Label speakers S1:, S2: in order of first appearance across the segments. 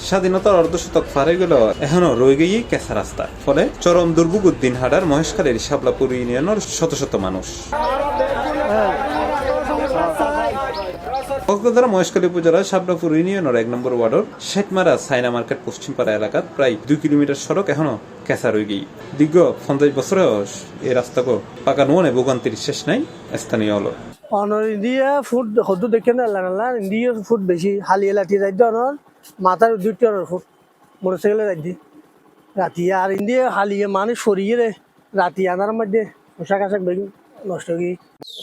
S1: স্বাধীনতার অর্ধশতক পার হয়ে গেল এখনো রয়ে গিয়ে কেঁচা রাস্তা, ফলে চরম দুর্ভোগ দিনহাটার মহেশখালীর শাপলাপুর ইউনিয়নের শত শত মানুষ। কক্সবাজার মহেশখালী উপজেলার শাপলাপুর ইউনিয়নের 1 নম্বর ওয়ার্ডের শেটমারা সাইনা মার্কেট পশ্চিমপাড়া এলাকার প্রায় 2 কিলোমিটার সড়ক এখনো কেঁচা রয়ে গিয়ে। দীর্ঘ 50 বছরে এই রাস্তাকে পাকা নোনে ভোগান্তির শেষ নাই স্থানীয় হলো।
S2: ইন্ডিয়া ফুড হদু দেখে না ইন্ডিয়া ফুড বেশি হালিয়ে লাঠি যাইতে অনর মাথার 2 টনের ফুড মোটরসাইকেলে যাইতে রাতি আর ইন্ডিয়া হালিয়ে মানুষ সরিয়ে রে রাতি আনার মধ্যে পোশাক আশাক বেশি নষ্ট গিয়ে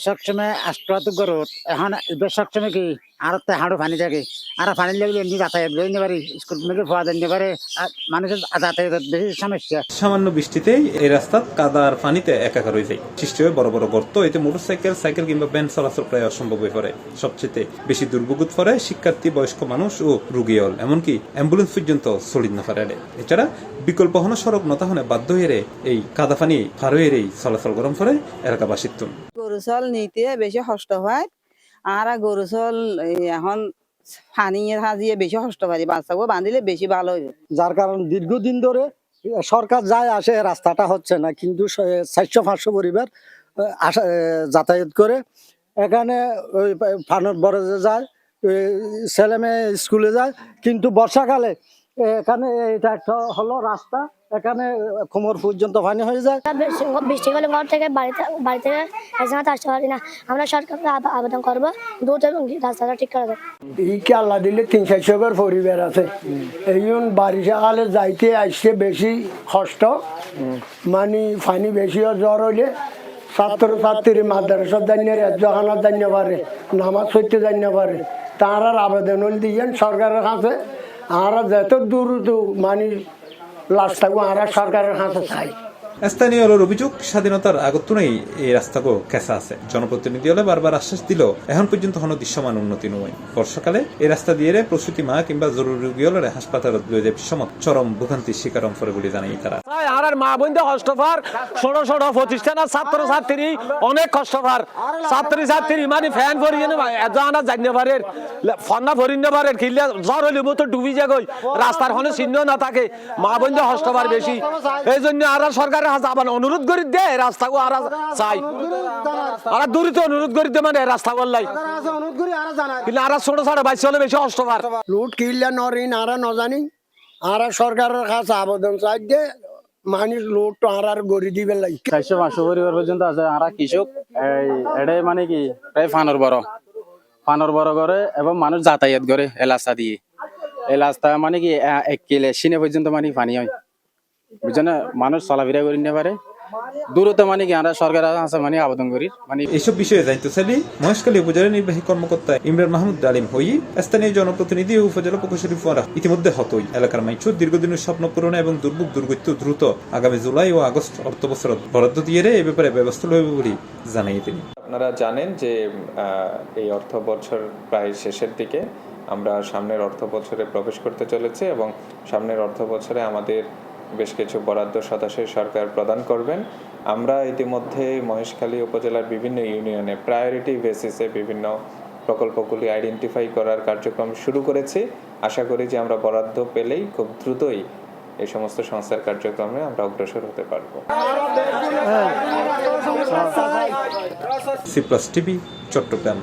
S3: সবসময় আষ্ট্রাত গরত এখন এবার সবসময় কি আর হাড়ো পানি থাকে আর পানি লাগলে এমনি যাতায়াত নিতে পারে স্কুল থেকে ফোয়া দিতে পারে মানুষের যাতায়াতের বেশি সমস্যা।
S1: সামান্য বৃষ্টিতেই এই রাস্তা কাদার পানিতে একাকার হয়ে যায়, সৃষ্টি হয় বড় বড় গর্ত। এতে মোটরসাইকেল, সাইকেল কিংবা ভ্যান চলাচল প্রায় অসম্ভব হয়ে পড়ে। সবচেয়ে বেশি দুর্ভোগ পড়ে শিক্ষার্থী, বয়স্ক মানুষ ও রুগী হল, এমনকি অ্যাম্বুলেন্স পর্যন্ত চলিত না পারে। এছাড়া বিকল্প হন সড়ক নতাহনে বাধ্য হয়ে এই কাদা পানি পার হয়ে চলাচল গরম করে এলাকাবাসীর।
S4: গরু চল নিতে বেশি কষ্ট হয়, আর গরু চল এখন পানি সাজিয়ে বেশি কষ্ট পারি, বাচ্চাকে বাঁধিলে বেশি ভালো হবে।
S2: যার কারণ দীর্ঘদিন ধরে সরকার যায় আসে, রাস্তাটা হচ্ছে না, কিন্তু 400-500 পরিবার যাতায়াত করে এখানে ওই ফানুর বরজে যায়, ছেলে মেয়ে স্কুলে যায়। কিন্তু বর্ষাকালে এখানে এটা একটা হলো রাস্তা, এখানে কোমর পর্যন্ত পানি হয়ে যায়।
S5: বৃষ্টি হলে ঘর থেকে বাড়ি থেকে একসাথে আসতে পারি না। আমরা সরকারকে আবেদন করবো দ্রুত রাস্তাটা ঠিক করে দেয়।
S2: এই কি আল্লাহ দিলে 300-400 পরিবার আছে, এই বারিশাকালে যাইতে আসছে বেশি কষ্ট, মানে পানি বেশি জ্বর হইলে ছাত্রছাত্রী মাদ্রাসা জানিয়ে যখন জানিয়ে পারে, নামাজ পড়তে জানিয়ে পারে, তারা আবেদন দিয়েন সরকারের কাছে। আর যত দূর মানে লাশ থাকবো আর সরকারের কাছে চাই।
S1: স্থানীয় অভিযোগ, স্বাধীনতার আগতুনেই এই রাস্তাকে কেঁচা আছে। জনপ্রতিনিধি হলে বারবার আশ্বাস দিল এখন পর্যন্ত কোনো দৃশ্যমান উন্নতি নয়। বর্ষাকালে এই রাস্তা দিয়ে প্রসূতি মা কিংবা জরুরি রোগী হলে হাসপাতালে লয়ে যাবে সময় চরম ভোগান্তির শিকার করে বলে জানাই তারা।
S6: আর মা বোনদের কষ্টপার, ছোট ছোট প্রতিষ্ঠানের ছাত্র ছাত্রী অনেক কষ্টপার। ছাত্রী ছাত্রী মানে ফ্যান ভরিয়ে জানা জানিয়ে পারে, ফন্না ভরিয়ে পারে, খিলে জ্বর হইলে তো ডুবি যাগই, রাস্তার কোনো চিহ্ন না থাকে, মা বোনদের কষ্টপার বেশি। এই জন্য আর সরকার আবার অনুরোধ করে দেয় রাস্তাকে আর চাই, আর দূরিত অনুরোধ করে দে মানে রাস্তা বললাই, কিন্তু আর ছোট ছোট বাইশ হলে বেশি কষ্টপার।
S2: লুট কিল্লা নরিন আর নজানি আর সরকারের কাছে আবেদন চাই যে মানুষ লুট আর গড়ি দিবে লাগে।
S7: 400-500 পরিবার পর্যন্ত আছে। আর কৃষক এটাই মানে কি প্রায় ফানর বড় করে এবং মানুষ যাতায়াত করে এই রাস্তা দিয়ে। এই রাস্তা মানে কি 1 কিলো সিনে পর্যন্ত মানে পানি হয়, বুঝছেন, মানুষ চলাফেরা করে নিতে পারে। দূরত্ব মানে কি আমরা সরকার আছে মানে আবেদন করি। মানে
S1: এইসব বিষয়ে জানতে চাইলে মহেশখালী উপজেলা নির্বাহী কর্মকর্তা ইমরান মাহমুদ ডালিম হই, স্থানীয় জনপ্রতিনিধি ও উপজেলা প্রকৌশলী ফোয়ারা ইতিমধ্যে হতই এলাকার মানুষ দীর্ঘদিনের স্বপ্ন পূরণ এবং দুর্ভোগ দুর্গত দ্রুত আগামী জুলাই ও আগস্ট অর্থ বছর বরাদ্দ দিয়ে এই ব্যাপারে ব্যবস্থা লইবে বলে জানাই তিনি।
S8: আপনারা জানেন যে এই অর্থ বছর প্রায় শেষের দিকে, আমরা সামনের অর্থ বছরে প্রবেশ করতে চলেছে এবং সামনের অর্থ বছরে আমাদের বেশ কিছু বরাদ্দ সরাসরি সরকার প্রদান করবেন। আমরা ইতিমধ্যে মহেশখালী উপজেলার বিভিন্ন ইউনিয়নে প্রায়োরিটি বেসিসে বিভিন্ন প্রকল্পগুলি আইডেন্টিফাই করার কার্যক্রম শুরু করেছি। আশা করি যে আমরা বরাদ্দ পেলেই খুব দ্রুতই এই সমস্ত সংস্থার কার্যক্রমে আমরা অগ্রসর হতে পারব।
S1: C plus TV, Chittagong.